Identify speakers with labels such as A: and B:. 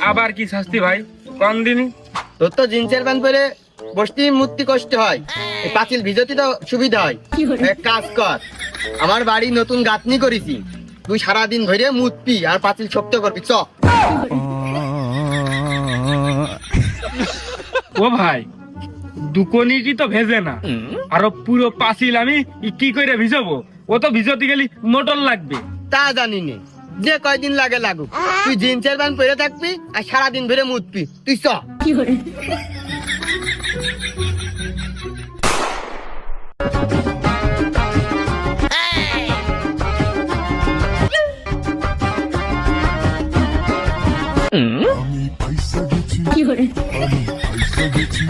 A: আবার কি শাস্তি ভাই কোন দিনই?
B: তোর তো জিন্সের প্যান্ট পরে বসতে মুক্তি কষ্ট হয়, এই পাঁচিল ভিজতে তো সুবিধা হয়। এক কাজ কর, আমার বাড়ি নতুন গাঁথনি করেছি, তুই সারাদিন ধরে মুতবি আর পাঁচিল শক্ত করবি। চ
A: ও ভাই, দুকনিটি তো ভেজে না, আরো পুরো পাঁচিল আমি কি করে ভিজাবো? ও তো ভিজতে গেলে মোটর লাগবে।
B: তা জানি নে, যে কয়দিন লাগে লাগুক, তুই জিন্সের প্যান্ট পরে থাকবি আর সারাদিন ধরে মুতবি। তুই চ।
C: আমি পয়সা গেছি